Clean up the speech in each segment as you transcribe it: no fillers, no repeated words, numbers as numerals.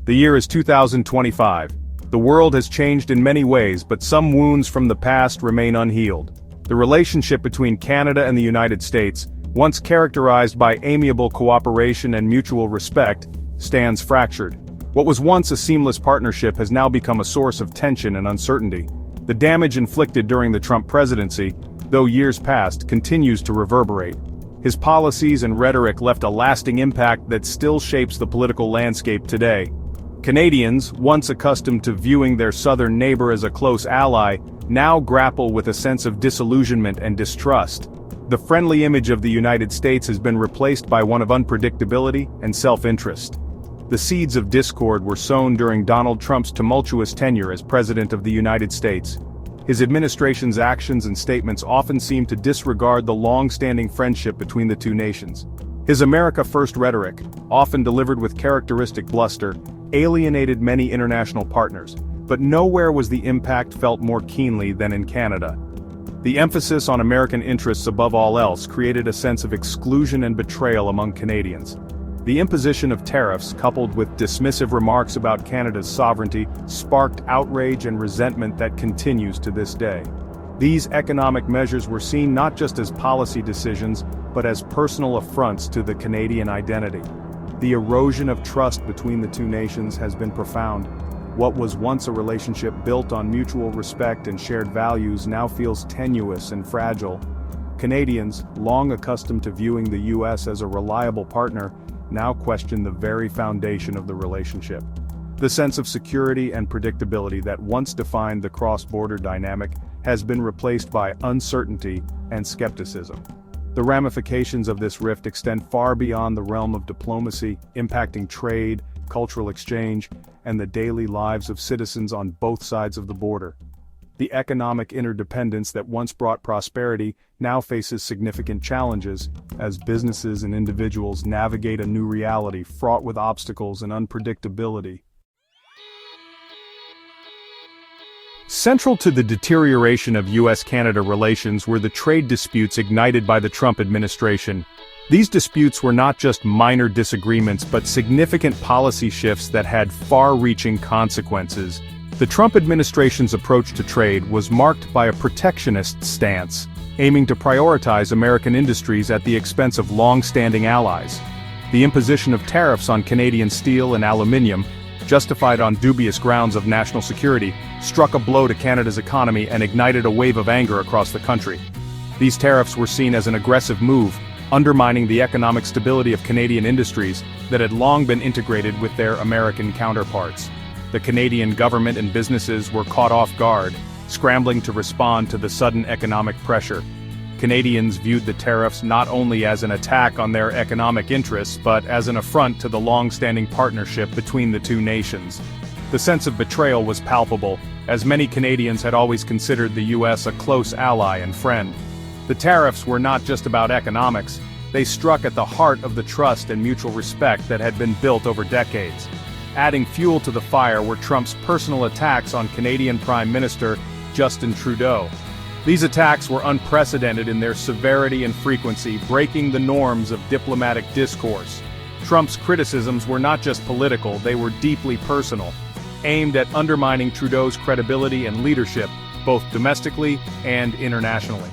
The year is 2025. The world has changed in many ways, but some wounds from the past remain unhealed. The relationship between Canada and the United States, once characterized by amiable cooperation and mutual respect, stands fractured. What was once a seamless partnership has now become a source of tension and uncertainty. The damage inflicted during the Trump presidency, though years passed, continues to reverberate. His policies and rhetoric left a lasting impact that still shapes the political landscape today. Canadians, once accustomed to viewing their southern neighbor as a close ally, now grapple with a sense of disillusionment and distrust. The friendly image of the United States has been replaced by one of unpredictability and self-interest. The seeds of discord were sown during Donald Trump's tumultuous tenure as President of the United States. His administration's actions and statements often seem to disregard the long-standing friendship between the two nations. His America First rhetoric, often delivered with characteristic bluster, alienated many international partners, but nowhere was the impact felt more keenly than in Canada. The emphasis on American interests above all else created a sense of exclusion and betrayal among Canadians. The imposition of tariffs, coupled with dismissive remarks about Canada's sovereignty, sparked outrage and resentment that continues to this day. These economic measures were seen not just as policy decisions, but as personal affronts to the Canadian identity. The erosion of trust between the two nations has been profound. What was once a relationship built on mutual respect and shared values now feels tenuous and fragile. Canadians, long accustomed to viewing the U.S. as a reliable partner, now question the very foundation of the relationship. The sense of security and predictability that once defined the cross-border dynamic has been replaced by uncertainty and skepticism. The ramifications of this rift extend far beyond the realm of diplomacy, impacting trade, cultural exchange, and the daily lives of citizens on both sides of the border. The economic interdependence that once brought prosperity now faces significant challenges as businesses and individuals navigate a new reality fraught with obstacles and unpredictability. Central to the deterioration of U.S.-Canada relations were the trade disputes ignited by the Trump administration. These disputes were not just minor disagreements but significant policy shifts that had far-reaching consequences. The Trump administration's approach to trade was marked by a protectionist stance, aiming to prioritize American industries at the expense of long-standing allies. The imposition of tariffs on Canadian steel and aluminium, justified on dubious grounds of national security, struck a blow to Canada's economy and ignited a wave of anger across the country. These tariffs were seen as an aggressive move, undermining the economic stability of Canadian industries that had long been integrated with their American counterparts. The Canadian government and businesses were caught off guard, scrambling to respond to the sudden economic pressure. Canadians viewed the tariffs not only as an attack on their economic interests but as an affront to the long-standing partnership between the two nations. The sense of betrayal was palpable, as many Canadians had always considered the U.S. a close ally and friend. The tariffs were not just about economics, they struck at the heart of the trust and mutual respect that had been built over decades. Adding fuel to the fire were Trump's personal attacks on Canadian Prime Minister Justin Trudeau. These attacks were unprecedented in their severity and frequency, breaking the norms of diplomatic discourse. Trump's criticisms were not just political, they were deeply personal, aimed at undermining Trudeau's credibility and leadership, both domestically and internationally.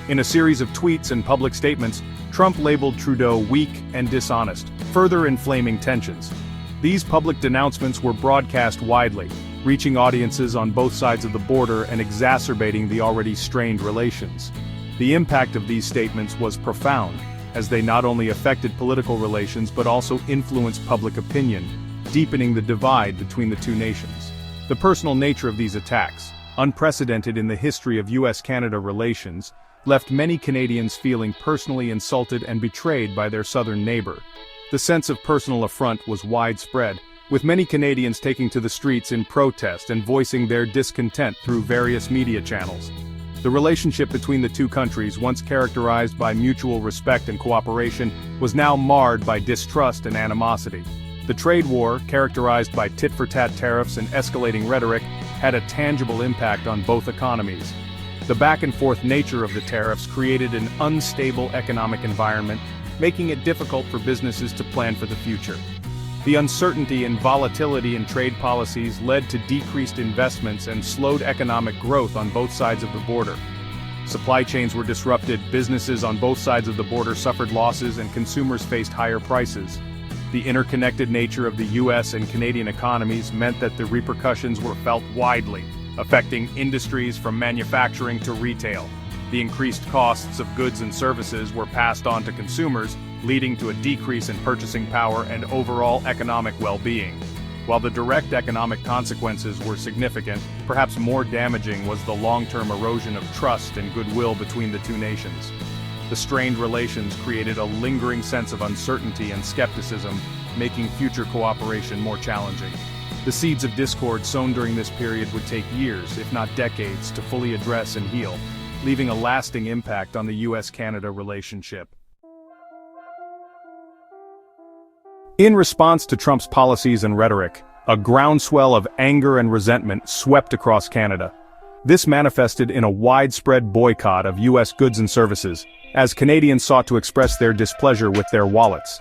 In a series of tweets and public statements, Trump labeled Trudeau weak and dishonest, further inflaming tensions. These public denouncements were broadcast widely, reaching audiences on both sides of the border and exacerbating the already strained relations. The impact of these statements was profound, as they not only affected political relations but also influenced public opinion, deepening the divide between the two nations. The personal nature of these attacks, unprecedented in the history of U.S.-Canada relations, left many Canadians feeling personally insulted and betrayed by their southern neighbor. The sense of personal affront was widespread, with many Canadians taking to the streets in protest and voicing their discontent through various media channels. The relationship between the two countries, once characterized by mutual respect and cooperation, was now marred by distrust and animosity. The trade war, characterized by tit-for-tat tariffs and escalating rhetoric, had a tangible impact on both economies. The back-and-forth nature of the tariffs created an unstable economic environment, making it difficult for businesses to plan for the future. The uncertainty and volatility in trade policies led to decreased investments and slowed economic growth on both sides of the border. Supply chains were disrupted, businesses on both sides of the border suffered losses, and consumers faced higher prices. The interconnected nature of the US and Canadian economies meant that the repercussions were felt widely, affecting industries from manufacturing to retail. The increased costs of goods and services were passed on to consumers, leading to a decrease in purchasing power and overall economic well-being. While the direct economic consequences were significant, perhaps more damaging was the long-term erosion of trust and goodwill between the two nations. The strained relations created a lingering sense of uncertainty and skepticism, making future cooperation more challenging. The seeds of discord sown during this period would take years, if not decades, to fully address and heal, leaving a lasting impact on the US-Canada relationship. In response to Trump's policies and rhetoric, a groundswell of anger and resentment swept across Canada. This manifested in a widespread boycott of US goods and services, as Canadians sought to express their displeasure with their wallets.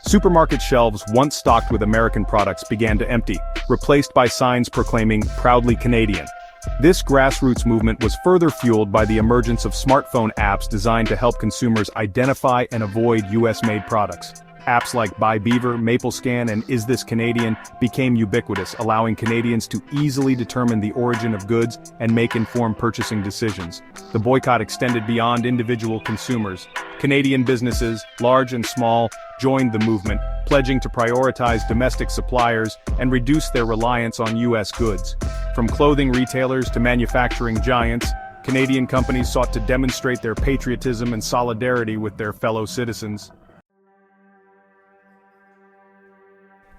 Supermarket shelves once stocked with American products began to empty, replaced by signs proclaiming "Proudly Canadian." This grassroots movement was further fueled by the emergence of smartphone apps designed to help consumers identify and avoid US-made products. Apps like Buy Beaver, MapleScan, and Is This Canadian became ubiquitous, allowing Canadians to easily determine the origin of goods and make informed purchasing decisions. The boycott extended beyond individual consumers. Canadian businesses, large and small, joined the movement, pledging to prioritize domestic suppliers and reduce their reliance on US goods. From clothing retailers to manufacturing giants, Canadian companies sought to demonstrate their patriotism and solidarity with their fellow citizens.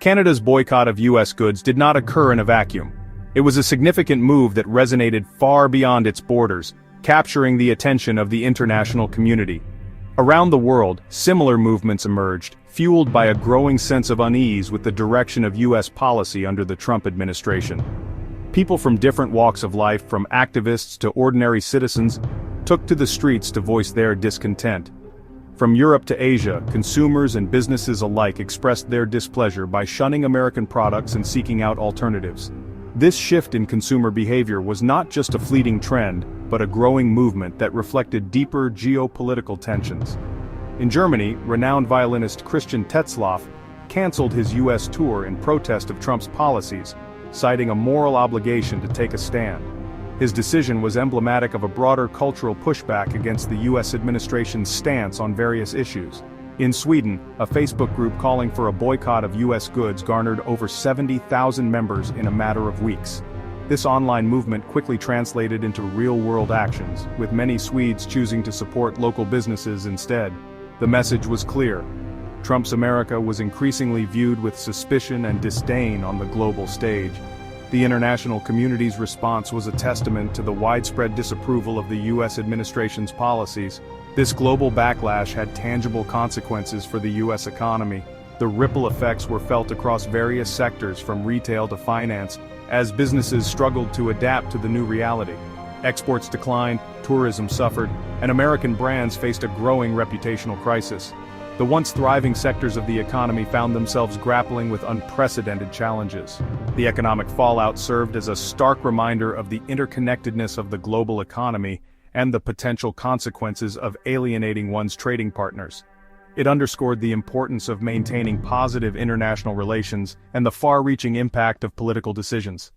Canada's boycott of US goods did not occur in a vacuum. It was a significant move that resonated far beyond its borders, capturing the attention of the international community. Around the world, similar movements emerged, fueled by a growing sense of unease with the direction of US policy under the Trump administration. People from different walks of life, from activists to ordinary citizens, took to the streets to voice their discontent. From Europe to Asia, consumers and businesses alike expressed their displeasure by shunning American products and seeking out alternatives. This shift in consumer behavior was not just a fleeting trend, but a growing movement that reflected deeper geopolitical tensions. In Germany, renowned violinist Christian Tetzlaff canceled his US tour in protest of Trump's policies, citing a moral obligation to take a stand. His decision was emblematic of a broader cultural pushback against the US administration's stance on various issues. In Sweden, a Facebook group calling for a boycott of US goods garnered over 70,000 members in a matter of weeks. This online movement quickly translated into real-world actions, with many Swedes choosing to support local businesses instead. The message was clear. Trump's America was increasingly viewed with suspicion and disdain on the global stage. The international community's response was a testament to the widespread disapproval of the US administration's policies. This global backlash had tangible consequences for the US economy. The ripple effects were felt across various sectors from retail to finance, as businesses struggled to adapt to the new reality. Exports declined, tourism suffered, and American brands faced a growing reputational crisis. The once thriving sectors of the economy found themselves grappling with unprecedented challenges. The economic fallout served as a stark reminder of the interconnectedness of the global economy and the potential consequences of alienating one's trading partners. It underscored the importance of maintaining positive international relations and the far-reaching impact of political decisions.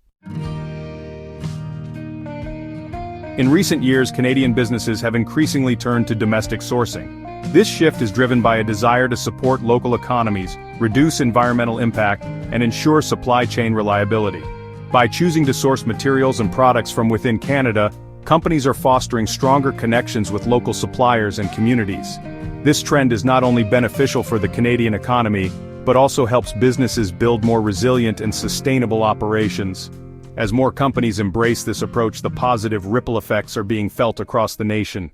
In recent years, Canadian businesses have increasingly turned to domestic sourcing. This shift is driven by a desire to support local economies, reduce environmental impact, and ensure supply chain reliability. By choosing to source materials and products from within Canada, companies are fostering stronger connections with local suppliers and communities. This trend is not only beneficial for the Canadian economy, but also helps businesses build more resilient and sustainable operations. As more companies embrace this approach, the positive ripple effects are being felt across the nation.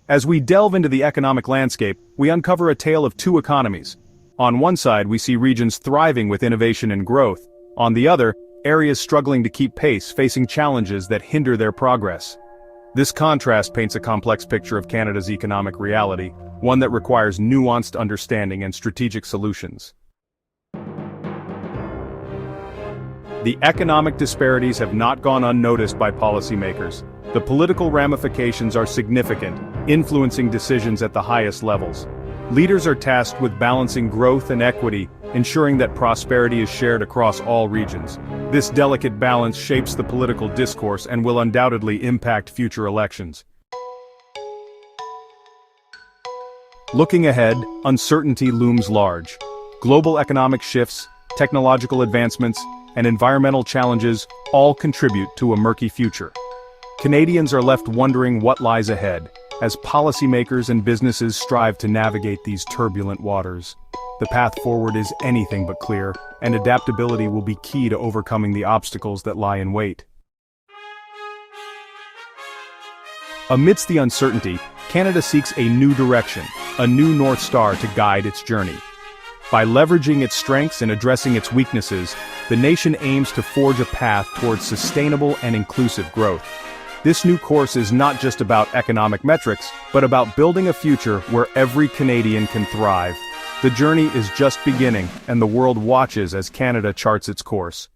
As we delve into the economic landscape, we uncover a tale of two economies. On one side, we see regions thriving with innovation and growth. On the other, areas struggling to keep pace, facing challenges that hinder their progress. This contrast paints a complex picture of Canada's economic reality, one that requires nuanced understanding and strategic solutions. The economic disparities have not gone unnoticed by policymakers. The political ramifications are significant, influencing decisions at the highest levels. Leaders are tasked with balancing growth and equity, ensuring that prosperity is shared across all regions. This delicate balance shapes the political discourse and will undoubtedly impact future elections. Looking ahead, uncertainty looms large. Global economic shifts, technological advancements, and environmental challenges all contribute to a murky future. Canadians are left wondering what lies ahead, as policymakers and businesses strive to navigate these turbulent waters. The path forward is anything but clear, and adaptability will be key to overcoming the obstacles that lie in wait. Amidst the uncertainty, Canada seeks a new direction, a new North Star to guide its journey. By leveraging its strengths and addressing its weaknesses, the nation aims to forge a path towards sustainable and inclusive growth. This new course is not just about economic metrics, but about building a future where every Canadian can thrive. The journey is just beginning, and the world watches as Canada charts its course.